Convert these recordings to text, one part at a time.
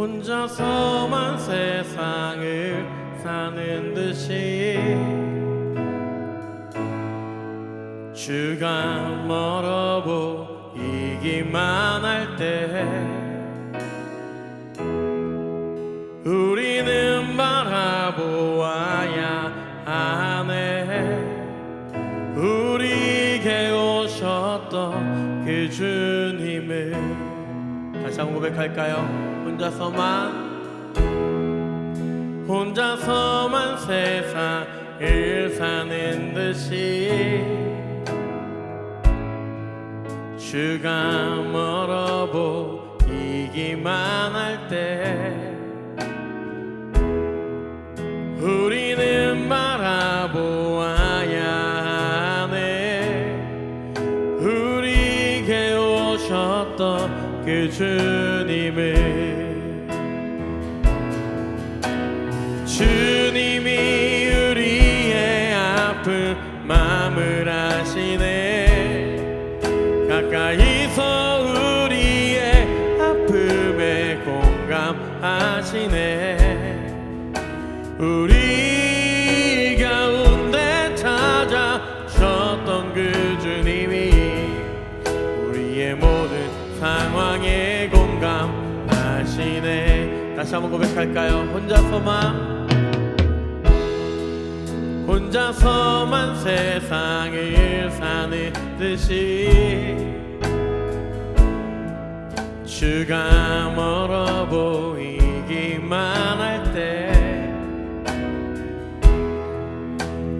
혼자서만 세상을 사는 듯이 주가 멀어 보이기만 할 때 우리는 바라보아야 하네. 우리에게 오셨던 그 주님을 다시 한번 고백할까요? 혼자서만 세상을 사는 듯이 주가 멀어 보이기만 할 때 우리는 바라보아야 하네. 우리에게 오셨던 그 주님을. 주님이 우리의 아픈 마음을 아시네. 가까이서 우리의 아픔에 공감하시네. 우리 가운데 찾아오셨던 그 주님이 우리의 모든 상황에 공감하시네. 다시 한번 고백할까요? 혼자서만 세상을 사는 듯이 주가 멀어 보이기만 할 때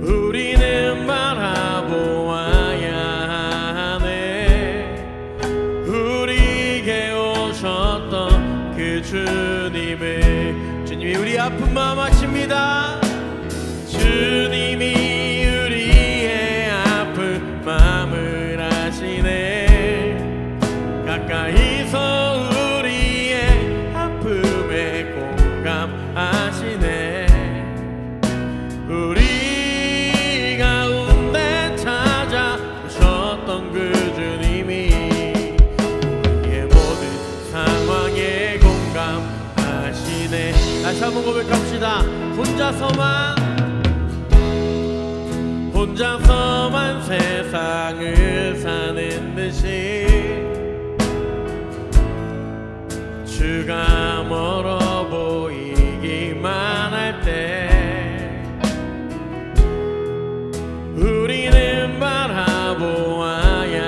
우리는 바라보아야 하네. 우리에게 오셨던 그 주님을. 주님이 우리 아픈 마음 아십니다. 주님이 우리의 아픈 마음을 아시네. 가까이서 우리의 아픔에 공감하시네. 우리 가운데 찾아오셨던 그 주님이 우리의 모든 상황에 공감하시네. 다시 한번 고백합시다. 혼자서만 세상을 사는 듯이 주가 멀어 보이기만 할 때 우리는 바라보아야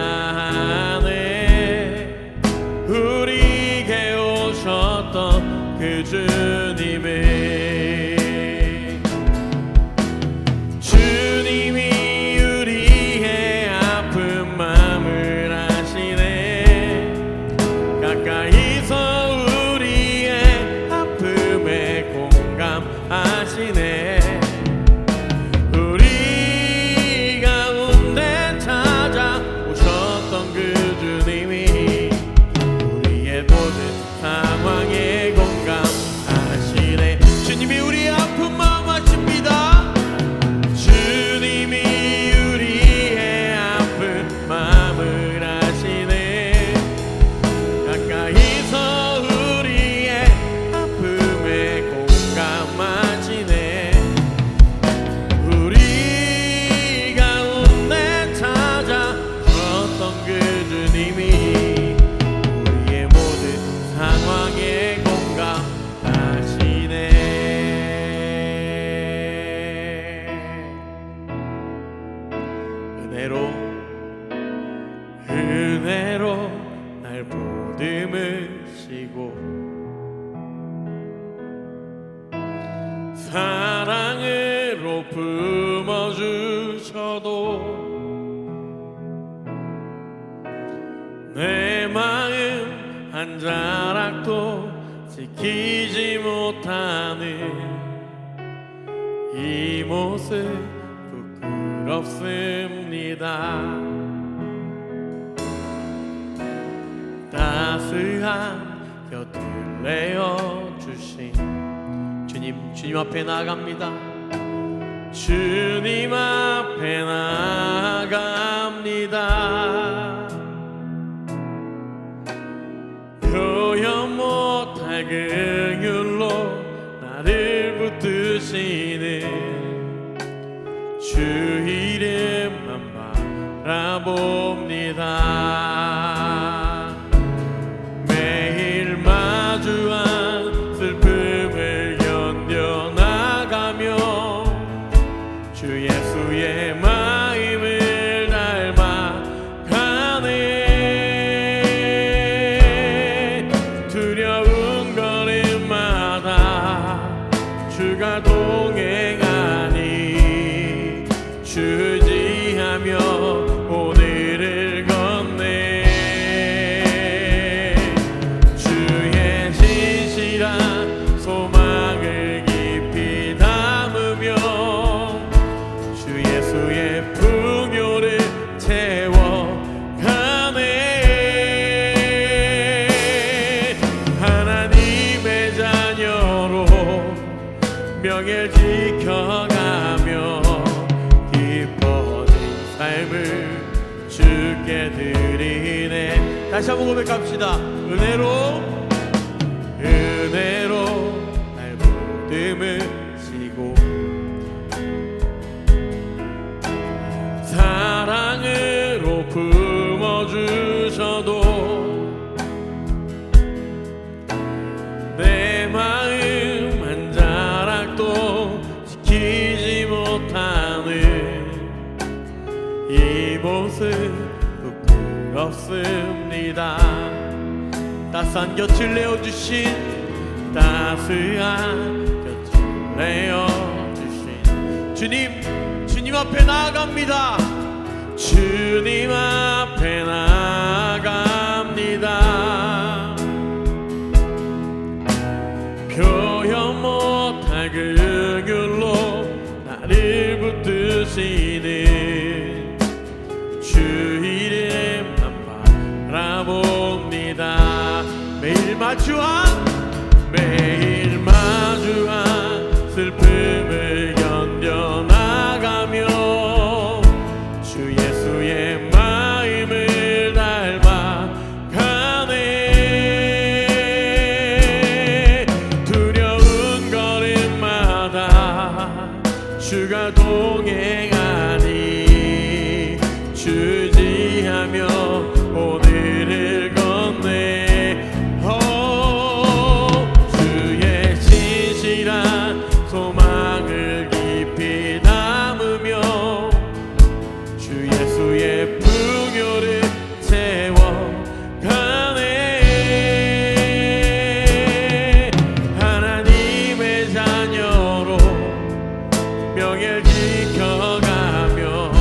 하네. 우리에게 오셨던 그 주님을. 우리 가운데 찾아오셨던 그 주님이 우리의 모든 상황에 공감하시네. 주님이 우리의 아픈 마음 아십니다. 주님이 우리의 아픈 마음을 아시네. 가까이서 우리의 아픔에 공감하시네. 은혜로 날 보듬으시고 사랑으로 품어주셔도 내 마음 한 자락도 지키지 못하는 이 모습 부끄럽습니다. 따스한 곁을 내어주신 주님 앞에 나아갑니다. 주님 앞에 나아갑니다. 표현 못할 못할 긍휼로 나를 붙드시는 주 이름만 바라봅니다. 매일 마주한 슬픔을 견뎌나가며 주 예수의 마음을 닮아가네. 두려운 걸음마다 주가 동행하니 주지하며 오늘을 걷네. 주의 진실한 소망을 깊이 담으며 주 예수의 풍요를 채워가네. 하나님의 자녀로 명예를 지켜가며 기뻐진 삶을 주께 드리네. 다시 한번 고백합시다. 은혜로 날 모둠을 지고 사랑으로 품어주셔도 내 마음 한 자락도 지키지 못하는 이 모습 부끄럽습니다. 따스한 곁을 내어주신 주님 앞에 나아갑니다. 주님 앞에 나아갑니다. 표현 못할 긍휼로 나를 붙드시는 주 이름만 바라봅니다. 매일 마주한 슬픔을 견뎌나가며 주 예수의 마음을 닮아가네. 두려운 걸음마다 주가 동행하니 주지하며 오늘을 걷네. 주의 진실한 소망을 깊이 담으며 주 예수의 풍요를 채워가네. 하나님의 자녀로 명예를 지켜가며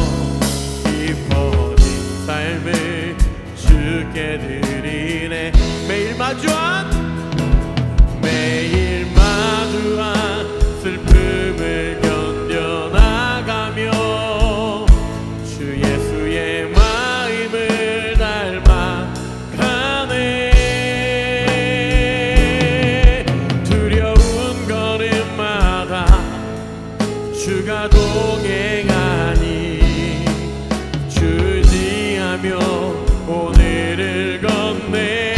기뻐진 삶을 주께 드리네. 매일 마주한 슬픔을 견뎌나가며 주 예수의 마음을 닮아가네. 두려운 걸음마다 주가 동행하니 주지하며 오늘을 걷네.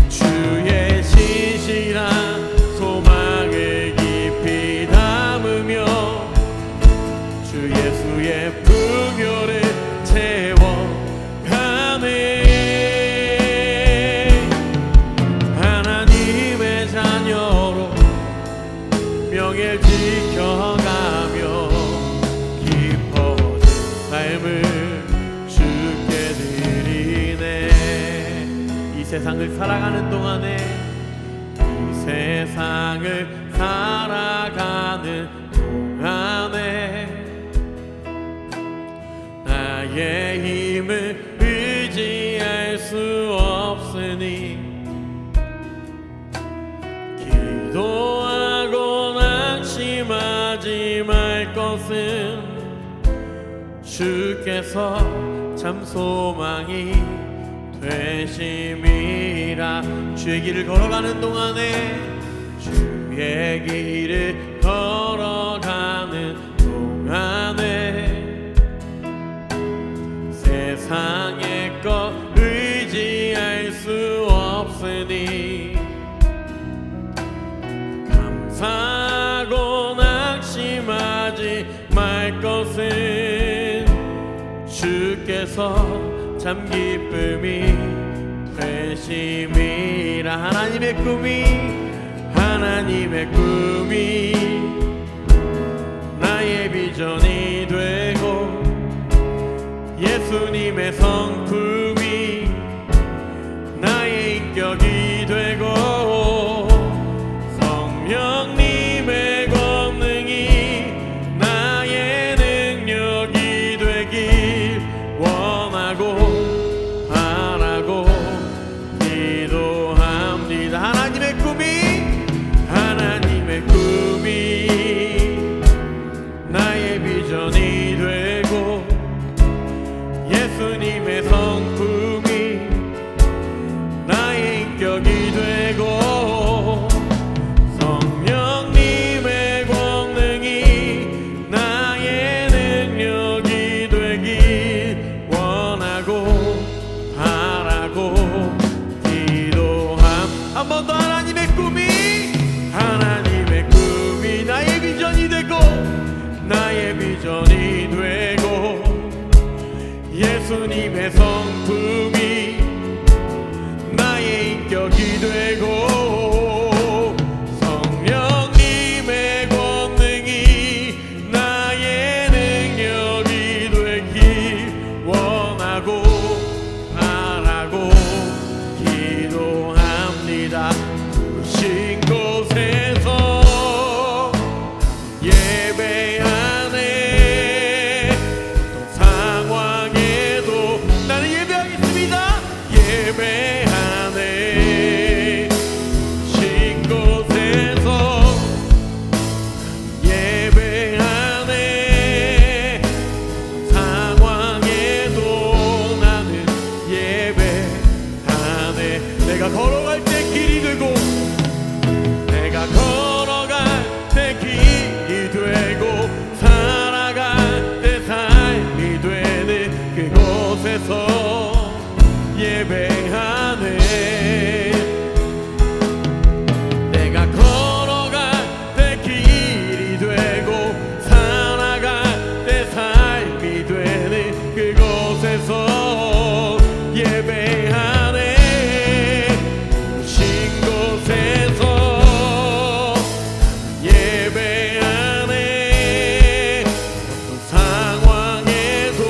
주의 진실한 소망을 깊이 담으며 주 예수의 풍요를 채워가네. 하나님의 자녀로 명예를 지켜가며 기뻐진 삶을 주께 드리네. 이 세상을 살아가는 동안에 나의 힘을 의지할 수 없으니 기도하고 낙심하지 말 것은 주께서 참 소망이 되심이라. 주의 길을 걸어가는 동안에 주의 길을 걸어가는 동안에 세상의 것 의지할 수 없으니 주께서 참 기쁨이 되심이라. 하나님의 꿈이 나의 비전이 되고 예수님의 성품이 나의 인격이 되고 성령님의 권능이 나의 능력이 되길 원하고 바라고 기도합니다. 하나님의 꿈이 나의 비전이 되고 예수님의 성품이 나의 인격이 되고 성령님의 권능이 나의 능력이 되길 원하고 바라고 기도함. 한 번 더. 하나님의 꿈이 나의 비전이 되고 나의 비전이 되고 예수님의 성품이 나의 인격이 되고 성령님의 권능이 나의 능력이 되길 원하고 바라고 기도합니다. 부신 곳에서 예배하네. 어떤 상황에도 나는 예배하겠습니다. 예배하네. 부신 곳에서 예배하네. 상황에도 나는 예배하네. 내가 걸어갈 때 길이 되고 걸어갈 때 길이 되고 살아갈 때 삶이 되는 그곳에서 예배하네. 내가 걸어갈 때 길이 되고 살아갈 때 삶이 되는 그곳에서 예배하네. 부신 곳에서 예배하네. 어떤 상황에도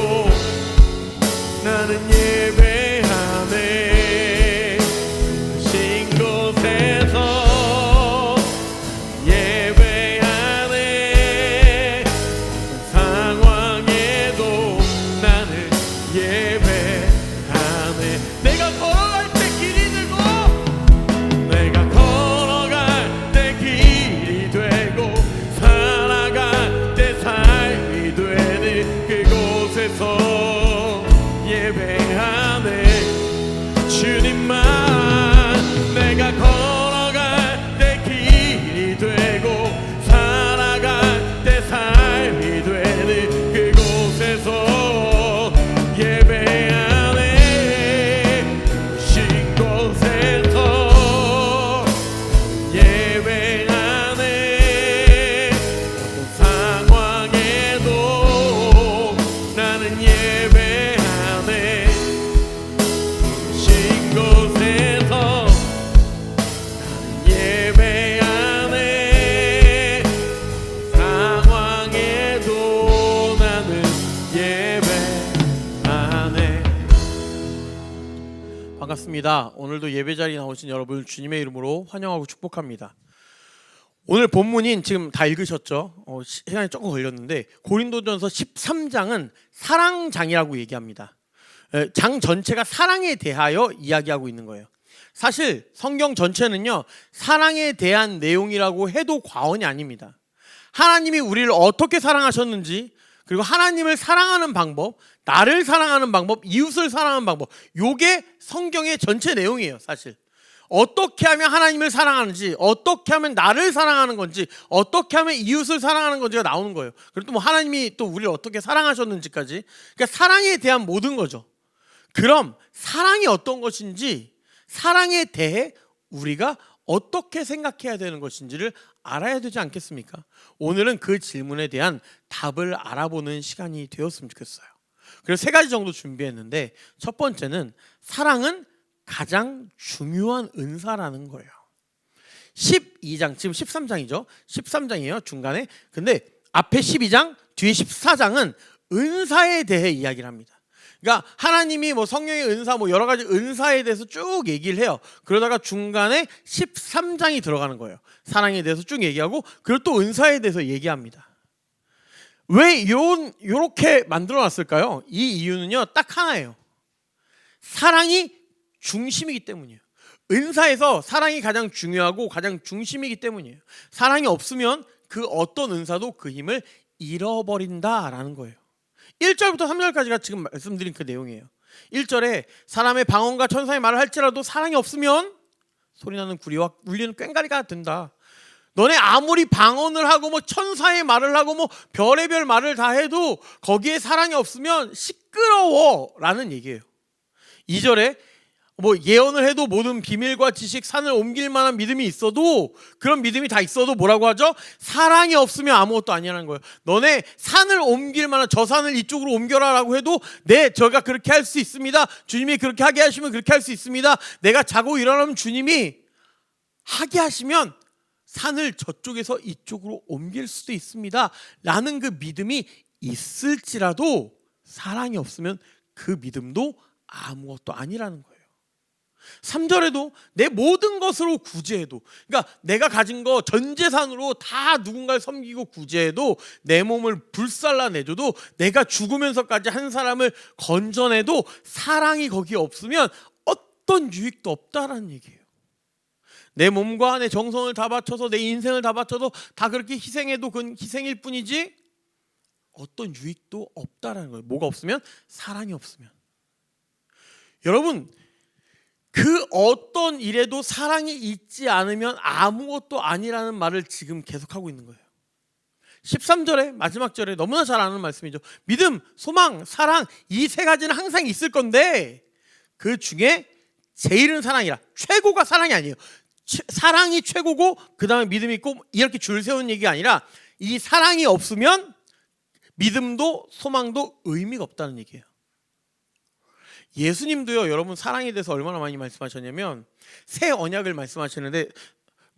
나는 예배하네. 부신 곳에서 예배하네. 어떤 상황에도 나는 예배하네. 내가 걸어갈 때 길이 되고 내가 걸어갈 때 길이 되고 살아갈 때 삶이 되는 그곳에서 예배하네. 주님만. 내가 걸어갈 때 길이 되고 살아갈 때 삶이 되는 그곳에서 예배하네. 부신 곳에서 예배하네. 어떤 상황에도 나는 예배하네. 부신 곳에서 나는 예배하네. 상황에도 나는 예배하네. 반갑습니다. 오늘도 예배 자리에 나오신 여러분 주님의 이름으로 환영하고 축복합니다. 오늘 본문인 지금 다 읽으셨죠? 시간이 조금 걸렸는데 고린도전서 13장은 사랑장이라고 얘기합니다. 장 전체가 사랑에 대하여 이야기하고 있는 거예요. 사실 성경 전체는요, 사랑에 대한 내용이라고 해도 과언이 아닙니다. 하나님이 우리를 어떻게 사랑하셨는지, 그리고 하나님을 사랑하는 방법, 나를 사랑하는 방법, 이웃을 사랑하는 방법, 요게 성경의 전체 내용이에요. 사실 어떻게 하면 하나님을 사랑하는지, 어떻게 하면 나를 사랑하는 건지, 어떻게 하면 이웃을 사랑하는 건지가 나오는 거예요. 그리고 또 뭐 하나님이 또 우리를 어떻게 사랑하셨는지까지, 그러니까 사랑에 대한 모든 거죠. 그럼 사랑이 어떤 것인지, 사랑에 대해 우리가 어떻게 생각해야 되는 것인지를 알아야 되지 않겠습니까? 오늘은 그 질문에 대한 답을 알아보는 시간이 되었으면 좋겠어요. 그래서 세 가지 정도 준비했는데 첫 번째는 사랑은 가장 중요한 은사라는 거예요. 12장, 지금 13장이죠. 13장이에요, 중간에. 근데 앞에 12장, 뒤에 14장은 은사에 대해 이야기를 합니다. 그러니까 하나님이 뭐 성령의 은사, 뭐 여러 가지 은사에 대해서 쭉 얘기를 해요. 그러다가 중간에 13장이 들어가는 거예요. 사랑에 대해서 쭉 얘기하고, 그리고 또 은사에 대해서 얘기합니다. 왜 요렇게 만들어 놨을까요? 이 이유는요, 딱 하나예요. 사랑이 중심이기 때문이에요. 은사에서 사랑이 가장 중요하고 가장 중심이기 때문이에요. 사랑이 없으면 그 어떤 은사도 그 힘을 잃어버린다라는 거예요. 1절부터 3절까지가 지금 말씀드린 그 내용이에요. 1절에 사람의 방언과 천사의 말을 할지라도 사랑이 없으면 소리나는 구리와 울리는 꽹과리가 된다. 너네 아무리 방언을 하고 뭐 천사의 말을 하고 뭐 별의별 말을 다 해도 거기에 사랑이 없으면 시끄러워라는 얘기예요. 2절에 뭐 예언을 해도 모든 비밀과 지식, 산을 옮길 만한 믿음이 있어도, 그런 믿음이 다 있어도 뭐라고 하죠? 사랑이 없으면 아무것도 아니라는 거예요. 너네 산을 옮길 만한, 저 산을 이쪽으로 옮겨라라고 해도 네, 저가 그렇게 할 수 있습니다. 주님이 그렇게 하게 하시면 그렇게 할 수 있습니다. 내가 자고 일어나면 주님이 하게 하시면 산을 저쪽에서 이쪽으로 옮길 수도 있습니다. 라는 그 믿음이 있을지라도 사랑이 없으면 그 믿음도 아무것도 아니라는 거예요. 3절에도 내 모든 것으로 구제해도, 그러니까 내가 가진 거 전 재산으로 다 누군가를 섬기고 구제해도, 내 몸을 불살라내줘도, 내가 죽으면서까지 한 사람을 건져내도 사랑이 거기에 없으면 어떤 유익도 없다라는 얘기예요. 내 몸과 내 정성을 다 바쳐서, 내 인생을 다 바쳐도 다 그렇게 희생해도 그건 희생일 뿐이지 어떤 유익도 없다라는 거예요. 뭐가 없으면? 사랑이 없으면. 여러분, 그 어떤 일에도 사랑이 있지 않으면 아무것도 아니라는 말을 지금 계속하고 있는 거예요. 13절에 마지막 절에 너무나 잘 아는 말씀이죠. 믿음, 소망, 사랑, 이 세 가지는 항상 있을 건데 그 중에 제일은 사랑이라. 최고가 사랑이 아니에요. 사랑이 최고고 그 다음에 믿음이 있고 이렇게 줄 세우는 얘기가 아니라, 이 사랑이 없으면 믿음도 소망도 의미가 없다는 얘기예요. 예수님도요, 여러분 사랑에 대해서 얼마나 많이 말씀하셨냐면, 새 언약을 말씀하시는데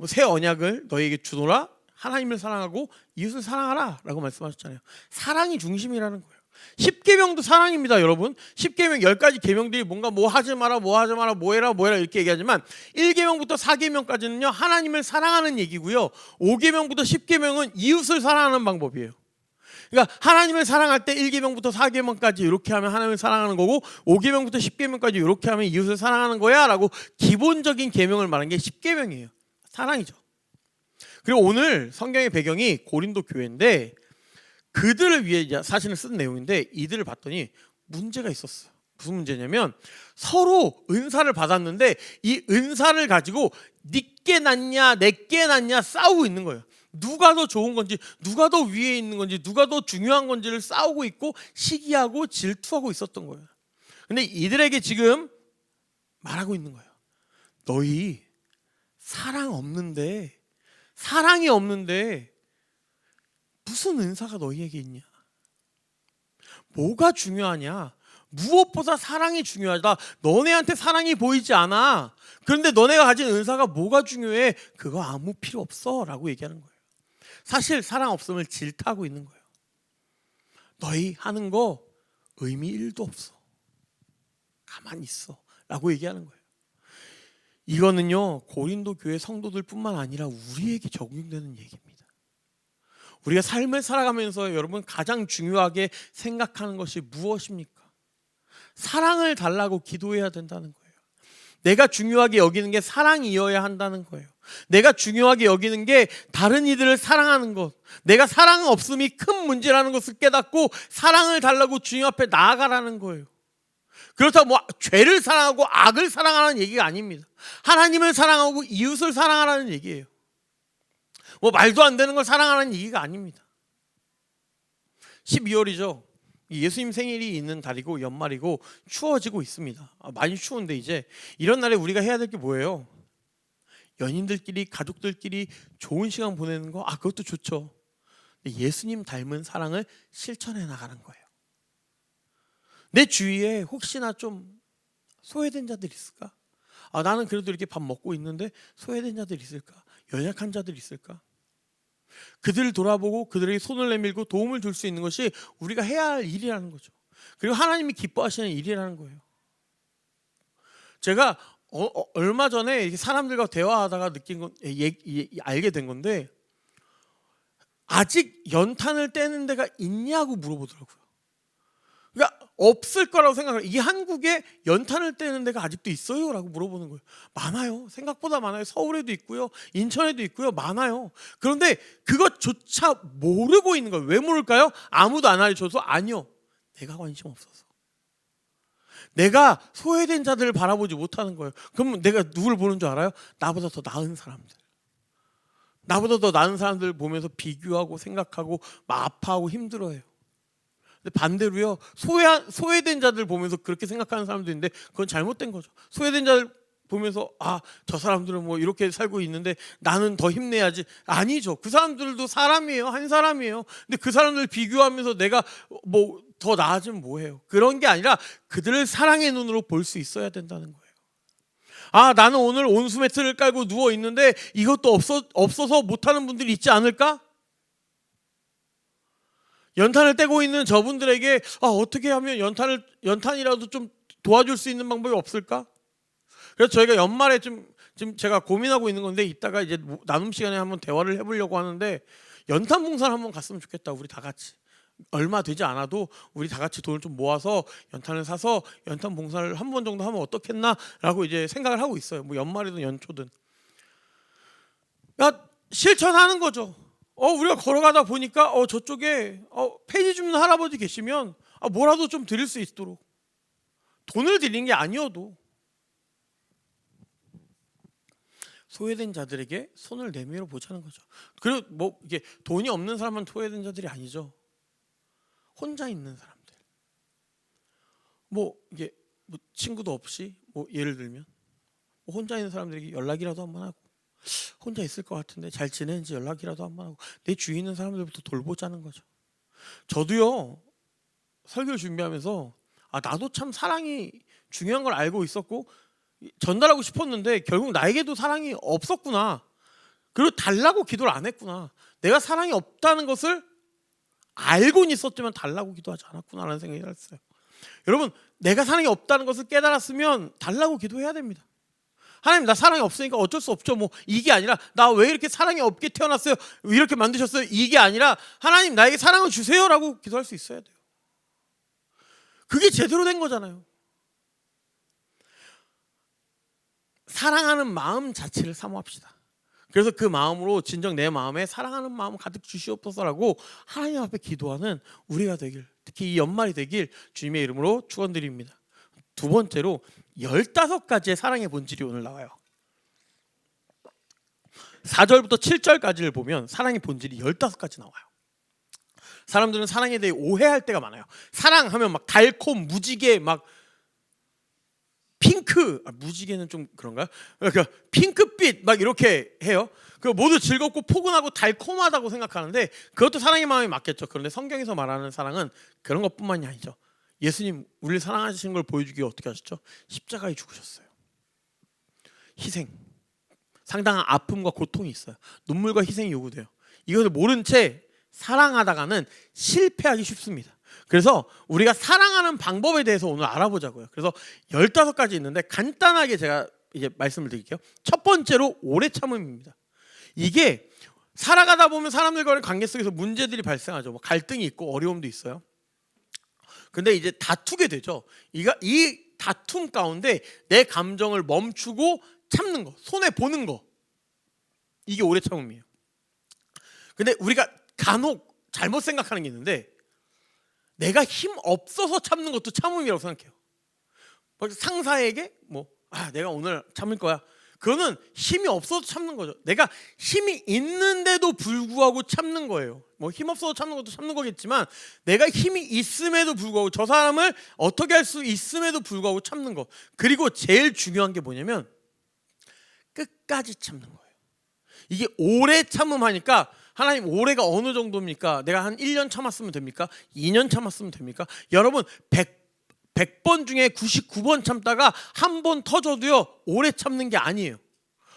새 언약을 너희에게 주노라, 하나님을 사랑하고 이웃을 사랑하라 라고 말씀하셨잖아요. 사랑이 중심이라는 거예요. 10계명도 사랑입니다, 여러분. 10계명 10가지 계명들이 뭔가 뭐 하지 마라, 뭐 하지 마라, 뭐 해라, 뭐 해라 이렇게 얘기하지만 1계명부터 4계명까지는요 하나님을 사랑하는 얘기고요, 5계명부터 10계명은 이웃을 사랑하는 방법이에요. 그러니까 하나님을 사랑할 때 1계명부터 4계명까지 이렇게 하면 하나님을 사랑하는 거고, 5계명부터 10계명까지 이렇게 하면 이웃을 사랑하는 거야 라고 기본적인 계명을 말한 게 10계명이에요. 사랑이죠. 그리고 오늘 성경의 배경이 고린도 교회인데, 그들을 위해 사실은 쓴 내용인데 이들을 봤더니 문제가 있었어요. 무슨 문제냐면, 서로 은사를 받았는데 이 은사를 가지고 니께 낫냐 내께 낫냐 싸우고 있는 거예요. 누가 더 좋은 건지, 누가 더 위에 있는 건지, 누가 더 중요한 건지를 싸우고 있고 시기하고 질투하고 있었던 거예요. 근데 이들에게 지금 말하고 있는 거예요. 너희 사랑이 없는데 무슨 은사가 너희에게 있냐? 뭐가 중요하냐? 무엇보다 사랑이 중요하다. 너네한테 사랑이 보이지 않아. 그런데 너네가 가진 은사가 뭐가 중요해? 그거 아무 필요 없어 라고 얘기하는 거예요. 사실 사랑 없음을 질타하고 있는 거예요. 너희 하는 거 의미 1도 없어. 가만히 있어 라고 얘기하는 거예요. 이거는요, 고린도 교회 성도들뿐만 아니라 우리에게 적용되는 얘기입니다. 우리가 삶을 살아가면서 여러분 가장 중요하게 생각하는 것이 무엇입니까? 사랑을 달라고 기도해야 된다는 거예요. 내가 중요하게 여기는 게 사랑이어야 한다는 거예요. 내가 중요하게 여기는 게 다른 이들을 사랑하는 것, 내가 사랑 없음이 큰 문제라는 것을 깨닫고 사랑을 달라고 주님 앞에 나아가라는 거예요. 그렇다고 뭐 죄를 사랑하고 악을 사랑하라는 얘기가 아닙니다. 하나님을 사랑하고 이웃을 사랑하라는 얘기예요. 뭐 말도 안 되는 걸 사랑하라는 얘기가 아닙니다. 12월이죠. 예수님 생일이 있는 달이고 연말이고 추워지고 있습니다. 많이 추운데 이제 이런 날에 우리가 해야 될 게 뭐예요? 연인들끼리, 가족들끼리 좋은 시간 보내는 거, 그것도 좋죠. 예수님 닮은 사랑을 실천해 나가는 거예요. 내 주위에 혹시나 좀 소외된 자들 있을까? 나는 그래도 이렇게 밥 먹고 있는데 소외된 자들 있을까? 연약한 자들 있을까? 그들을 돌아보고 그들에게 손을 내밀고 도움을 줄 수 있는 것이 우리가 해야 할 일이라는 거죠. 그리고 하나님이 기뻐하시는 일이라는 거예요. 제가 얼마 전에 이렇게 사람들과 대화하다가 느낀 건, 알게 된 건데, 아직 연탄을 떼는 데가 있냐고 물어보더라고요. 그러니까 없을 거라고 생각해요. 이 한국에 연탄을 떼는 데가 아직도 있어요? 라고 물어보는 거예요. 많아요. 생각보다 많아요. 서울에도 있고요, 인천에도 있고요, 많아요. 그런데 그것조차 모르고 있는 거예요. 왜 모를까요? 아무도 안 알려줘서? 아니요, 내가 관심 없어서. 내가 소외된 자들을 바라보지 못하는 거예요. 그럼 내가 누굴 보는 줄 알아요? 나보다 더 나은 사람들. 나보다 더 나은 사람들 보면서 비교하고 생각하고 막 아파하고 힘들어해요. 근데 반대로요, 소외된 자들 보면서 그렇게 생각하는 사람도 있는데 그건 잘못된 거죠. 소외된 자들 보면서 저 사람들은 뭐 이렇게 살고 있는데 나는 더 힘내야지. 아니죠. 그 사람들도 사람이에요. 한 사람이에요. 근데 그 사람들 비교하면서 내가 뭐 더 나아지면 뭐해요? 그런 게 아니라 그들을 사랑의 눈으로 볼 수 있어야 된다는 거예요. 나는 오늘 온수 매트를 깔고 누워 있는데 이것도 없어서 못하는 분들이 있지 않을까? 연탄을 떼고 있는 저분들에게 어떻게 하면 연탄이라도 좀 도와줄 수 있는 방법이 없을까? 그래서 저희가 연말에 지금 제가 고민하고 있는 건데, 이따가 이제 나눔 시간에 한번 대화를 해보려고 하는데, 연탄 봉사를 한번 갔으면 좋겠다. 우리 다 같이. 얼마 되지 않아도 우리 다 같이 돈을 좀 모아서 연탄을 사서 연탄 봉사를 한 번 정도 하면 어떻겠나라고 이제 생각을 하고 있어요. 뭐 연말이든 연초든. 실천하는 거죠. 우리가 걸어가다 보니까 저쪽에 폐지 줍는 할아버지 계시면 뭐라도 좀 드릴 수 있도록, 돈을 드리는 게 아니어도 소외된 자들에게 손을 내밀어 보자는 거죠. 그리고 뭐 이게 돈이 없는 사람은 소외된 자들이 아니죠. 혼자 있는 사람들, 뭐 이게 뭐 친구도 없이, 뭐 예를 들면 뭐 혼자 있는 사람들에게 연락이라도 한번 하고, 혼자 있을 것 같은데 잘 지내는지 연락이라도 한번 하고, 내 주위에 있는 사람들부터 돌보자는 거죠. 저도요, 설교 준비하면서 나도 참 사랑이 중요한 걸 알고 있었고 전달하고 싶었는데 결국 나에게도 사랑이 없었구나. 그리고 달라고 기도를 안 했구나. 내가 사랑이 없다는 것을 알고는 있었지만 달라고 기도하지 않았구나라는 생각이 들었어요. 여러분, 내가 사랑이 없다는 것을 깨달았으면 달라고 기도해야 됩니다. 하나님, 나 사랑이 없으니까 어쩔 수 없죠. 뭐 이게 아니라 나 왜 이렇게 사랑이 없게 태어났어요? 왜 이렇게 만드셨어요? 이게 아니라 하나님, 나에게 사랑을 주세요라고 기도할 수 있어야 돼요. 그게 제대로 된 거잖아요. 사랑하는 마음 자체를 사모합시다. 그래서 그 마음으로 진정 내 마음에 사랑하는 마음 가득 주시옵소서라고 하나님 앞에 기도하는 우리가 되길, 특히 이 연말이 되길 주님의 이름으로 축원드립니다. 두 번째로 15가지의 사랑의 본질이 오늘 나와요. 4절부터 7절까지를 보면 사랑의 본질이 15가지 나와요. 사람들은 사랑에 대해 오해할 때가 많아요. 사랑하면 막 달콤, 무지개, 막 핑크, 무지개는 좀 그런가요? 그러니까 핑크빛 막 이렇게 해요. 그 모두 즐겁고 포근하고 달콤하다고 생각하는데 그것도 사랑의 마음이 맞겠죠. 그런데 성경에서 말하는 사랑은 그런 것뿐만이 아니죠. 예수님 우리를 사랑하시는 걸 보여주기 어떻게 하셨죠? 십자가에 죽으셨어요. 희생, 상당한 아픔과 고통이 있어요. 눈물과 희생이 요구돼요. 이것을 모른 채 사랑하다가는 실패하기 쉽습니다. 그래서 우리가 사랑하는 방법에 대해서 오늘 알아보자고요. 그래서 15가지 있는데 간단하게 제가 이제 말씀을 드릴게요. 첫 번째로 오래 참음입니다. 이게 살아가다 보면 사람들과의 관계 속에서 문제들이 발생하죠. 뭐 갈등이 있고 어려움도 있어요. 근데 이제 다투게 되죠. 이 다툼 가운데 내 감정을 멈추고 참는 거, 손해 보는 거, 이게 오래 참음이에요. 근데 우리가 간혹 잘못 생각하는 게 있는데, 내가 힘 없어서 참는 것도 참음이라고 생각해요. 상사에게 내가 오늘 참을 거야. 그거는 힘이 없어서 참는 거죠. 내가 힘이 있는데도 불구하고 참는 거예요. 뭐 힘 없어서 참는 것도 참는 거겠지만 내가 힘이 있음에도 불구하고 저 사람을 어떻게 할 수 있음에도 불구하고 참는 거. 그리고 제일 중요한 게 뭐냐면 끝까지 참는 거예요. 이게 오래 참음하니까 하나님 오래가 어느 정도입니까? 내가 한 1년 참았으면 됩니까? 2년 참았으면 됩니까? 여러분 100번 중에 99번 참다가 한 번 터져도요 오래 참는 게 아니에요.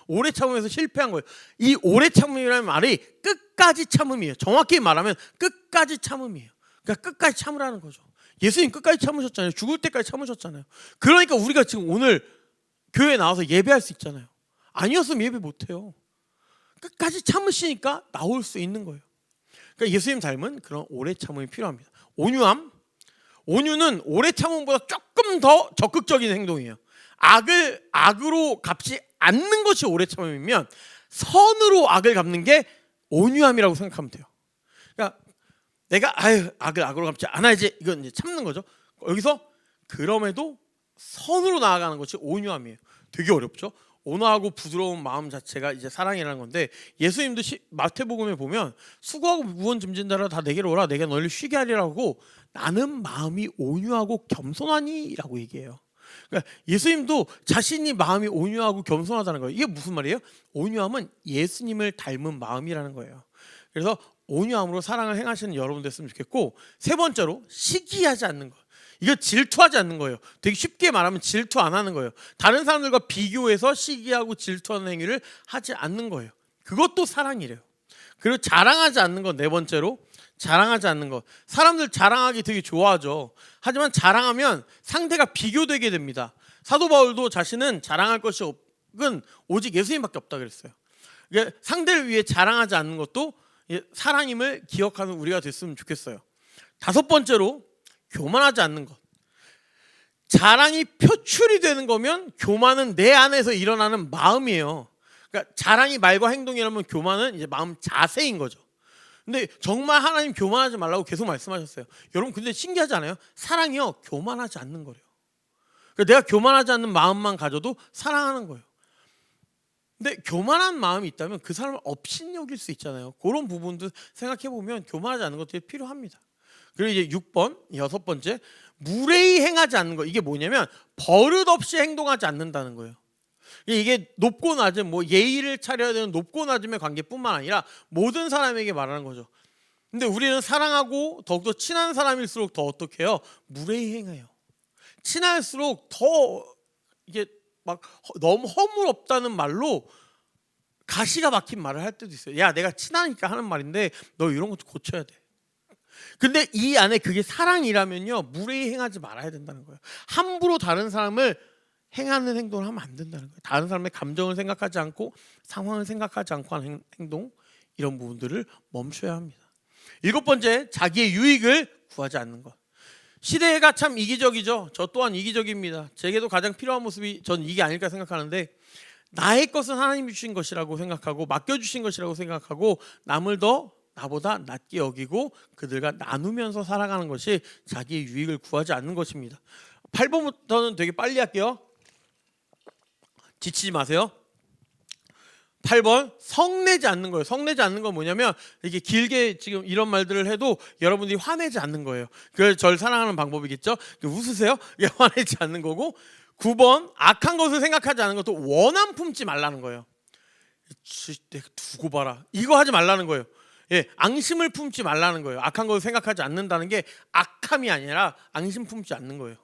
오래 참으면서 실패한 거예요. 이 오래 참음이라는 말이 끝까지 참음이에요. 정확히 말하면 끝까지 참음이에요. 그러니까 끝까지 참으라는 거죠. 예수님 끝까지 참으셨잖아요. 죽을 때까지 참으셨잖아요. 그러니까 우리가 지금 오늘 교회에 나와서 예배할 수 있잖아요. 아니었으면 예배 못해요. 끝까지 참으시니까 나올 수 있는 거예요. 그러니까 예수님 닮은 그런 오래 참음이 필요합니다. 온유함. 온유는 오래 참음보다 조금 더 적극적인 행동이에요. 악을 악으로 갚지 않는 것이 오래 참음이면 선으로 악을 갚는 게 온유함이라고 생각하면 돼요. 그러니까 내가 악을 악으로 갚지 않아야지, 이건 이제 참는 거죠. 여기서 그럼에도 선으로 나아가는 것이 온유함이에요. 되게 어렵죠. 온화하고 부드러운 마음 자체가 이제 사랑이라는 건데, 예수님도 마태복음에 보면 수고하고 무거운 짐진 자라 다 내게로 오라, 내가 너희를 쉬게 하리라고, 나는 마음이 온유하고 겸손하니라고 얘기해요. 그러니까 예수님도 자신이 마음이 온유하고 겸손하다는 거예요. 이게 무슨 말이에요? 온유함은 예수님을 닮은 마음이라는 거예요. 그래서 온유함으로 사랑을 행하시는 여러분 됐으면 좋겠고, 세 번째로 시기하지 않는 거. 이거 질투하지 않는 거예요. 되게 쉽게 말하면 질투 안 하는 거예요. 다른 사람들과 비교해서 시기하고 질투하는 행위를 하지 않는 거예요. 그것도 사랑이래요. 그리고 자랑하지 않는 건 네 번째로, 자랑하지 않는 것. 사람들 자랑하기 되게 좋아하죠. 하지만 자랑하면 상대가 비교되게 됩니다. 사도 바울도 자신은 자랑할 것이 없은 오직 예수님밖에 없다 그랬어요. 그러니까 상대를 위해 자랑하지 않는 것도 사랑임을 기억하는 우리가 됐으면 좋겠어요. 다섯 번째로, 교만하지 않는 것. 자랑이 표출이 되는 거면 교만은 내 안에서 일어나는 마음이에요. 그러니까 자랑이 말과 행동이라면 교만은 이제 마음 자세인 거죠. 근데 정말 하나님 교만하지 말라고 계속 말씀하셨어요. 여러분 근데 신기하지 않아요? 사랑이요 교만하지 않는 거래요. 그러니까 내가 교만하지 않는 마음만 가져도 사랑하는 거예요. 근데 교만한 마음이 있다면 그 사람을 업신여길 수 있잖아요. 그런 부분도 생각해 보면 교만하지 않는 것들이 필요합니다. 그리고 이제 6번, 여섯 번째, 무례히 행하지 않는 거. 이게 뭐냐면 버릇없이 행동하지 않는다는 거예요. 이게 높고 낮은 뭐 예의를 차려야 되는 높고 낮음의 관계뿐만 아니라 모든 사람에게 말하는 거죠. 근데 우리는 사랑하고 더욱더 친한 사람일수록 더 어떻게 해요? 무례히 행해요. 친할수록 더 이게 막 너무 허물없다는 말로 가시가 막힌 말을 할 때도 있어요. 야, 내가 친하니까 하는 말인데 너 이런 것도 고쳐야 돼. 근데 이 안에 그게 사랑이라면요 무례히 행하지 말아야 된다는 거예요. 함부로 다른 사람을 행하는 행동을 하면 안 된다는 거예요. 다른 사람의 감정을 생각하지 않고 상황을 생각하지 않고 하는 행동, 이런 부분들을 멈춰야 합니다. 일곱 번째, 자기의 유익을 구하지 않는 것. 시대가 참 이기적이죠. 저 또한 이기적입니다. 제게도 가장 필요한 모습이 전 이게 아닐까 생각하는데, 나의 것은 하나님이 주신 것이라고 생각하고 맡겨주신 것이라고 생각하고 남을 더 나보다 낮게 여기고 그들과 나누면서 살아가는 것이 자기의 유익을 구하지 않는 것입니다. 8번부터는 되게 빨리 할게요. 지치지 마세요. 8번, 성내지 않는 거예요. 성내지 않는 건 뭐냐면 이게 길게 지금 이런 말들을 해도 여러분들이 화내지 않는 거예요. 그래서 저를 사랑하는 방법이겠죠. 웃으세요. 이게 화내지 않는 거고, 9번, 악한 것을 생각하지 않는 것도 원함 품지 말라는 거예요. 내가 두고 봐라, 이거 하지 말라는 거예요. 예, 앙심을 품지 말라는 거예요. 악한 것을 생각하지 않는다는 게 악함이 아니라 앙심 품지 않는 거예요.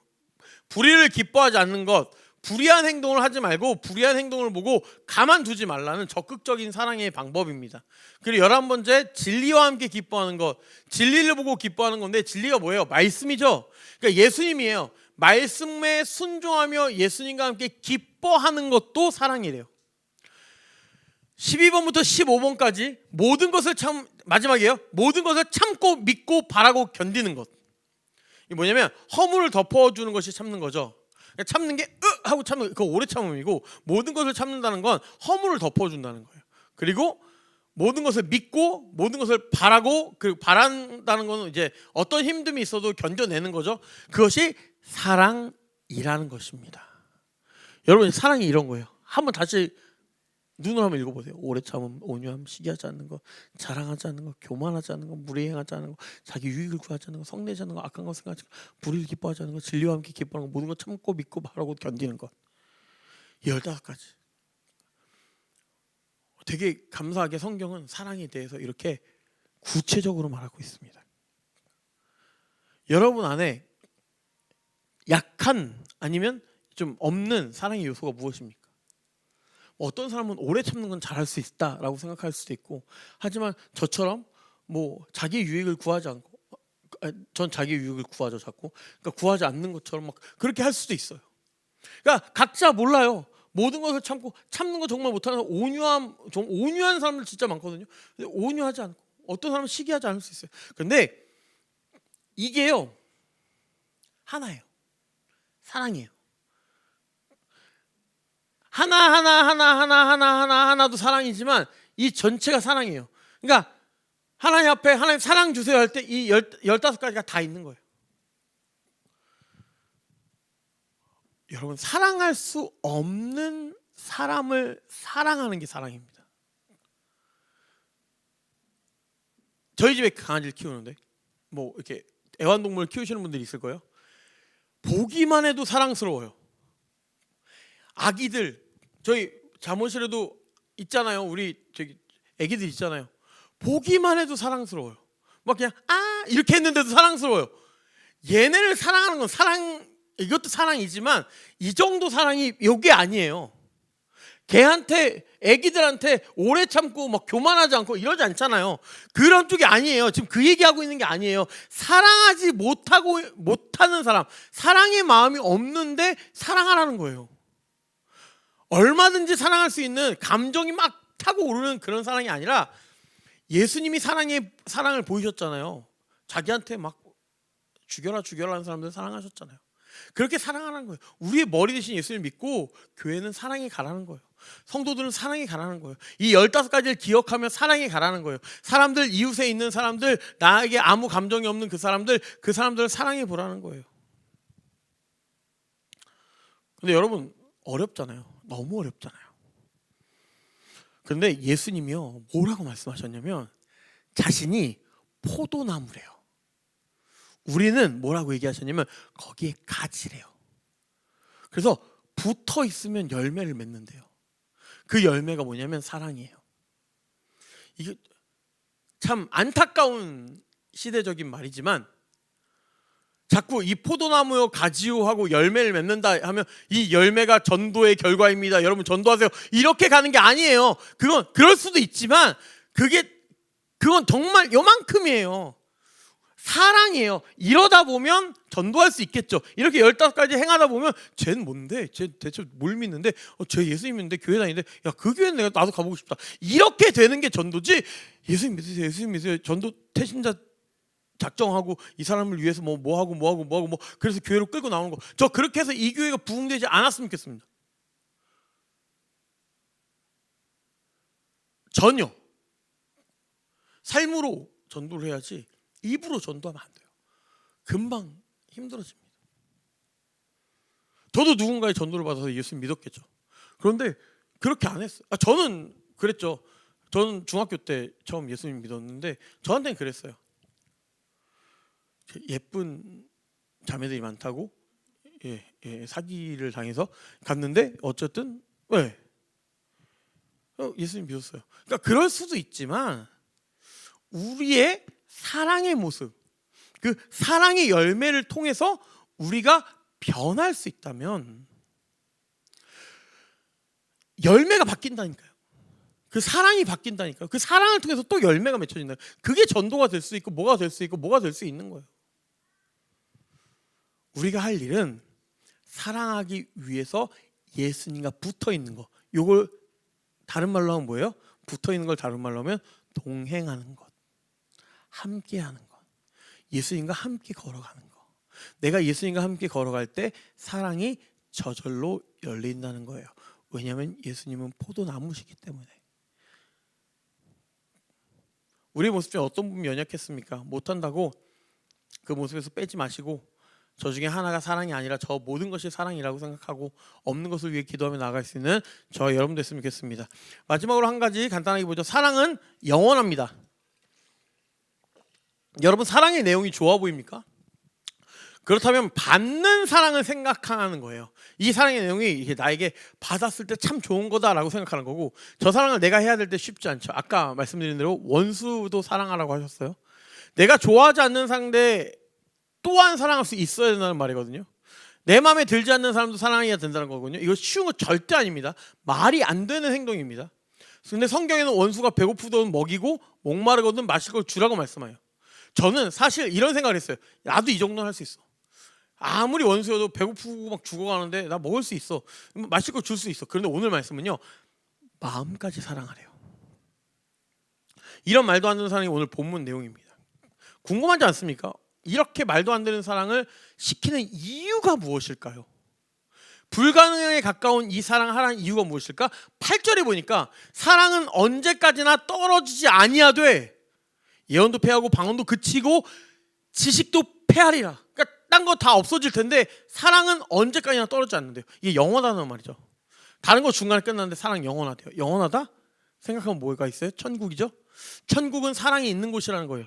불의를 기뻐하지 않는 것, 불의한 행동을 하지 말고 불의한 행동을 보고 가만두지 말라는 적극적인 사랑의 방법입니다. 그리고 11번째, 진리와 함께 기뻐하는 것. 진리를 보고 기뻐하는 건데 진리가 뭐예요? 말씀이죠. 그러니까 예수님이에요. 말씀에 순종하며 예수님과 함께 기뻐하는 것도 사랑이래요. 12번부터 15번까지 모든 것을 마지막이에요. 모든 것을 참고 믿고 바라고 견디는 것. 이게 뭐냐면 허물을 덮어주는 것이 참는 거죠. 참는 게 하고 참는, 그거 오래 참음이고, 모든 것을 참는다는 건 허물을 덮어준다는 거예요. 그리고 모든 것을 믿고 모든 것을 바라고, 그리고 바란다는 거는 이제 어떤 힘듦이 있어도 견뎌내는 거죠. 그것이 사랑이라는 것입니다. 여러분, 사랑이 이런 거예요. 한번 다시 눈을 한번 읽어보세요. 오래 참음, 온유함, 시기하지 않는 것, 자랑하지 않는 것, 교만하지 않는 것, 무례히 행하지 않는 것, 자기 유익을 구하지 않는 것, 성내지 않는 것, 악한 것 생각하지 않는 것, 불의를 기뻐하지 않는 것, 진리와 함께 기뻐하는 것, 모든 것 참고 믿고 바라고 견디는 것. 15가지. 되게 감사하게 성경은 사랑에 대해서 이렇게 구체적으로 말하고 있습니다. 여러분 안에 약한 아니면 좀 없는 사랑의 요소가 무엇입니까? 어떤 사람은 오래 참는 건 잘할 수 있다라고 생각할 수도 있고, 하지만 저처럼 뭐 자기 유익을 구하지 않고, 전 자기 유익을 구하죠 자꾸. 그러니까 구하지 않는 것처럼 막 그렇게 할 수도 있어요. 그러니까 각자 몰라요. 모든 것을 참고, 참는 거 정말 못하는 온유한 사람들 진짜 많거든요. 근데 온유하지 않고, 어떤 사람은 시기하지 않을 수 있어요. 근데 이게요 하나예요. 사랑이에요. 하나도 사랑이지만 이 전체가 사랑이에요. 그러니까 하나님 앞에 하나님 사랑 주세요 할 때 이 15가지가 다 있는 거예요. 여러분, 사랑할 수 없는 사람을 사랑하는 게 사랑입니다. 저희 집에 강아지를 키우는데 뭐 이렇게 애완동물 키우시는 분들이 있을 거예요. 보기만 해도 사랑스러워요. 아기들 저희 잠옷실에도 있잖아요. 우리 저기 아기들 있잖아요. 보기만 해도 사랑스러워요. 막 그냥 이렇게 했는데도 사랑스러워요. 얘네를 사랑하는 건 이것도 사랑이지만 이 정도 사랑이 이게 아니에요. 걔한테, 아기들한테 오래 참고 막 교만하지 않고 이러지 않잖아요. 그런 쪽이 아니에요. 지금 그 얘기하고 있는 게 아니에요. 사랑하지 못하는 사람, 사랑의 마음이 없는데 사랑하라는 거예요. 얼마든지 사랑할 수 있는 감정이 막 타고 오르는 그런 사랑이 아니라, 예수님이 사랑을 보이셨잖아요. 자기한테 막 죽여라 하는 사람들 사랑하셨잖아요. 그렇게 사랑하라는 거예요. 우리의 머리 대신 예수님을 믿고 교회는 사랑이 가라는 거예요. 성도들은 사랑이 가라는 거예요. 이 15가지를 기억하며 사랑이 가라는 거예요. 사람들, 이웃에 있는 사람들, 나에게 아무 감정이 없는 그 사람들을 사랑해 보라는 거예요. 근데 여러분, 어렵잖아요. 너무 어렵잖아요. 그런데 예수님이요 뭐라고 말씀하셨냐면 자신이 포도나무래요. 우리는 뭐라고 얘기하셨냐면 거기에 가지래요. 그래서 붙어 있으면 열매를 맺는데요. 그 열매가 뭐냐면 사랑이에요. 이게 참 안타까운 시대적인 말이지만, 자꾸 이 포도나무요 가지요 하고 열매를 맺는다 하면 이 열매가 전도의 결과입니다. 여러분 전도하세요. 이렇게 가는 게 아니에요. 그건 그럴 수도 있지만 그건 정말 요만큼이에요. 사랑이에요. 이러다 보면 전도할 수 있겠죠. 이렇게 15가지 행하다 보면 쟤는 뭔데? 쟤 대체 뭘 믿는데? 쟤 예수님 믿는데 교회 다니는데 야, 그 교회는 나도 가보고 싶다. 이렇게 되는 게 전도지. 예수님 믿으세요. 전도 태신자 작정하고 이 사람을 위해서 뭐 하고 그래서 교회로 끌고 나오는 거. 저 그렇게 해서 이 교회가 부흥되지 않았으면 좋겠습니다. 전혀. 삶으로 전도를 해야지 입으로 전도하면 안 돼요. 금방 힘들어집니다. 저도 누군가의 전도를 받아서 예수님 믿었겠죠. 그런데 그렇게 안 했어요. 저는 그랬죠. 저는 중학교 때 처음 예수님 믿었는데 저한테는 그랬어요. 예쁜 자매들이 많다고 사기를 당해서 갔는데 어쨌든 예수님 믿었어요. 그러니까 그럴 수도 있지만 우리의 사랑의 모습, 그 사랑의 열매를 통해서 우리가 변할 수 있다면 열매가 바뀐다니까요. 그 사랑이 바뀐다니까요. 그 사랑을 통해서 또 열매가 맺혀진다. 그게 전도가 될 수 있고 뭐가 될 수 있는 거예요. 우리가 할 일은 사랑하기 위해서 예수님과 붙어 있는 거. 요걸 다른 말로 하면 뭐예요? 붙어 있는 걸 다른 말로 하면 동행하는 것, 함께하는 것, 예수님과 함께 걸어가는 것. 내가 예수님과 함께 걸어갈 때 사랑이 저절로 열린다는 거예요. 왜냐하면 예수님은 포도나무시기 때문에. 우리의 모습 중에 어떤 부분이 연약했습니까? 못한다고 그 모습에서 빼지 마시고, 저 중에 하나가 사랑이 아니라 저 모든 것이 사랑이라고 생각하고 없는 것을 위해 기도하며 나아갈 수 있는 저와 여러분 됐으면 좋겠습니다. 마지막으로 한 가지 간단하게 보죠. 사랑은 영원합니다. 여러분, 사랑의 내용이 좋아 보입니까? 그렇다면 받는 사랑을 생각하는 거예요. 이 사랑의 내용이 나에게 받았을 때 참 좋은 거다라고 생각하는 거고, 저 사랑을 내가 해야 될 때 쉽지 않죠. 아까 말씀드린 대로 원수도 사랑하라고 하셨어요. 내가 좋아하지 않는 상대 또한 사랑할 수 있어야 된다는 말이거든요. 내 마음에 들지 않는 사람도 사랑해야 된다는 거거든요. 이거 쉬운 거 절대 아닙니다. 말이 안 되는 행동입니다. 근데 성경에는 원수가 배고프든 먹이고 목마르거든 마실 걸 주라고 말씀해요. 저는 사실 이런 생각을 했어요. 나도 이 정도는 할 수 있어. 아무리 원수여도 배고프고 막 죽어가는데 나 먹을 수 있어. 마실 거 줄 수 있어. 그런데 오늘 말씀은요, 마음까지 사랑하래요. 이런 말도 안 되는 사랑이 오늘 본문 내용입니다. 궁금하지 않습니까? 이렇게 말도 안 되는 사랑을 시키는 이유가 무엇일까요? 불가능에 가까운 이 사랑을 하라는 이유가 무엇일까? 8절에 보니까 사랑은 언제까지나 떨어지지 아니하되 예언도 패하고 방언도 그치고 지식도 패하리라. 그러니까 딴 거 다 없어질 텐데 사랑은 언제까지나 떨어지지 않는데요. 이게 영원하다는 말이죠. 다른 거 중간에 끝났는데 사랑 영원하대요. 영원하다? 생각하면 뭐가 있어요? 천국이죠. 천국은 사랑이 있는 곳이라는 거예요.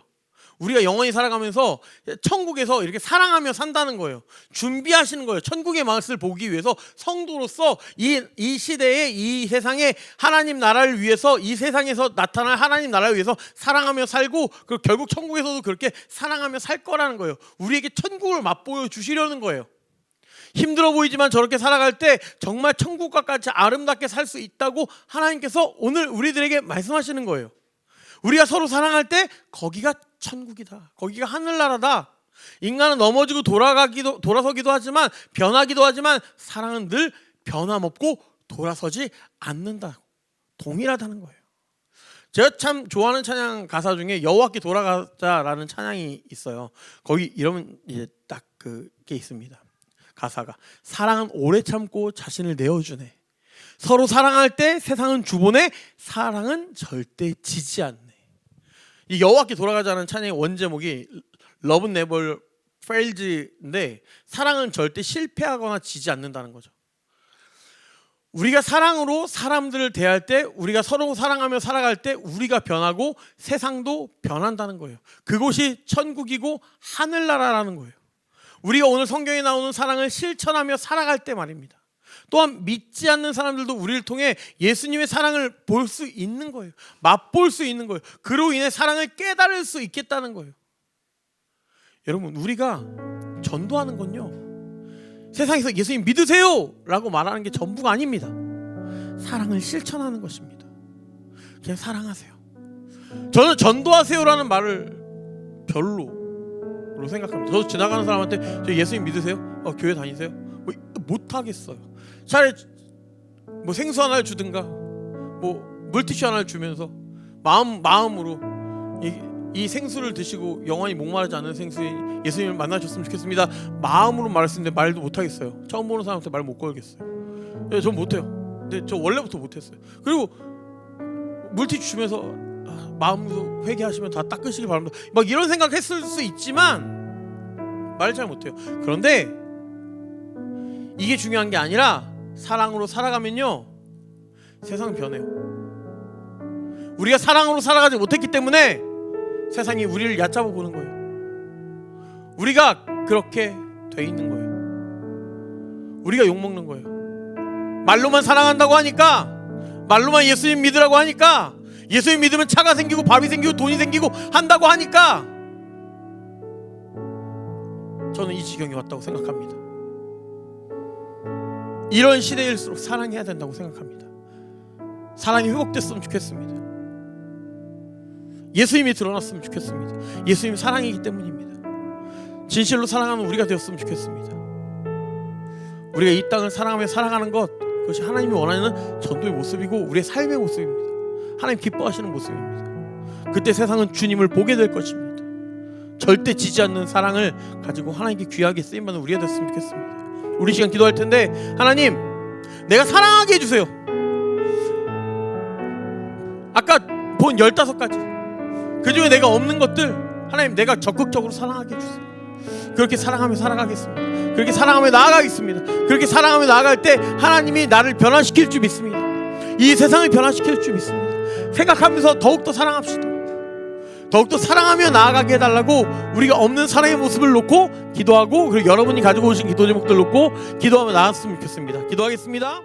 우리가 영원히 살아가면서 천국에서 이렇게 사랑하며 산다는 거예요. 준비하시는 거예요. 천국의 맛을 보기 위해서 성도로서 이 시대에 이 세상에 하나님 나라를 위해서 이 세상에서 나타날 하나님 나라를 위해서 사랑하며 살고 그리고 결국 천국에서도 그렇게 사랑하며 살 거라는 거예요. 우리에게 천국을 맛보여 주시려는 거예요. 힘들어 보이지만 저렇게 살아갈 때 정말 천국과 같이 아름답게 살 수 있다고 하나님께서 오늘 우리들에게 말씀하시는 거예요. 우리가 서로 사랑할 때 거기가 천국이다. 거기가 하늘나라다. 인간은 넘어지고 돌아서기도 하지만 변하기도 하지만 사랑은 늘 변함없고 돌아서지 않는다. 동일하다는 거예요. 제가 참 좋아하는 찬양 가사 중에 여호와께 돌아가자라는 찬양이 있어요. 거기 이러면 이제 딱 그게 있습니다. 가사가 사랑은 오래 참고 자신을 내어주네. 서로 사랑할 때 세상은 주보네. 사랑은 절대 지지 않네. 이 여호와께 돌아가자는 찬양의 원제목이 Love Never Fails인데 사랑은 절대 실패하거나 지지 않는다는 거죠. 우리가 사랑으로 사람들을 대할 때 우리가 서로 사랑하며 살아갈 때 우리가 변하고 세상도 변한다는 거예요. 그곳이 천국이고 하늘나라라는 거예요. 우리가 오늘 성경에 나오는 사랑을 실천하며 살아갈 때 말입니다. 또한 믿지 않는 사람들도 우리를 통해 예수님의 사랑을 볼 수 있는 거예요. 맛볼 수 있는 거예요. 그로 인해 사랑을 깨달을 수 있겠다는 거예요. 여러분, 우리가 전도하는 건요, 세상에서 예수님 믿으세요 라고 말하는 게 전부가 아닙니다. 사랑을 실천하는 것입니다. 그냥 사랑하세요. 저는 전도하세요라는 말을 별로로 생각합니다. 저도 지나가는 사람한테 저 예수님 믿으세요? 교회 다니세요? 못하겠어요. 차라리 뭐 생수 하나를 주든가 뭐 물티슈 하나를 주면서 마음으로 이 생수를 드시고 영원히 목마르지 않는 생수인 예수님을 만나셨으면 좋겠습니다. 마음으로 말할 수 있는데 말도 못하겠어요. 처음 보는 사람한테 말 못 걸겠어요. 전 못해요. 근데 저 원래부터 못했어요. 그리고 물티슈 주면서 마음도 회개하시면 다 닦으시길 바랍니다. 막 이런 생각했을 수 있지만 말 잘 못해요. 그런데 이게 중요한 게 아니라 사랑으로 살아가면요 세상 변해요. 우리가 사랑으로 살아가지 못했기 때문에 세상이 우리를 얕잡아 보는 거예요. 우리가 그렇게 돼 있는 거예요. 우리가 욕먹는 거예요. 말로만 사랑한다고 하니까, 말로만 예수님 믿으라고 하니까, 예수님 믿으면 차가 생기고 밥이 생기고 돈이 생기고 한다고 하니까 저는 이 지경이 왔다고 생각합니다. 이런 시대일수록 사랑해야 된다고 생각합니다. 사랑이 회복됐으면 좋겠습니다. 예수님이 드러났으면 좋겠습니다. 예수님이 사랑이기 때문입니다. 진실로 사랑하는 우리가 되었으면 좋겠습니다. 우리가 이 땅을 사랑하며 살아가는 것, 그것이 하나님이 원하는 전도의 모습이고 우리의 삶의 모습입니다. 하나님 기뻐하시는 모습입니다. 그때 세상은 주님을 보게 될 것입니다. 절대 지지 않는 사랑을 가지고 하나님께 귀하게 쓰임받는 우리가 됐으면 좋겠습니다. 우리 시간 기도할 텐데, 하나님, 내가 사랑하게 해주세요. 아까 본 15가지 그 중에 내가 없는 것들 하나님 내가 적극적으로 사랑하게 해주세요. 그렇게 사랑하며 살아가겠습니다. 그렇게 사랑하며 나아가겠습니다. 그렇게 사랑하며 나아갈 때 하나님이 나를 변화시킬 줄 믿습니다. 이 세상을 변화시킬 줄 믿습니다. 생각하면서 더욱더 사랑합시다. 더욱더 사랑하며 나아가게 해달라고 우리가 없는 사랑의 모습을 놓고 기도하고, 그리고 여러분이 가지고 오신 기도 제목들 놓고 기도하며 나았으면 좋겠습니다. 기도하겠습니다.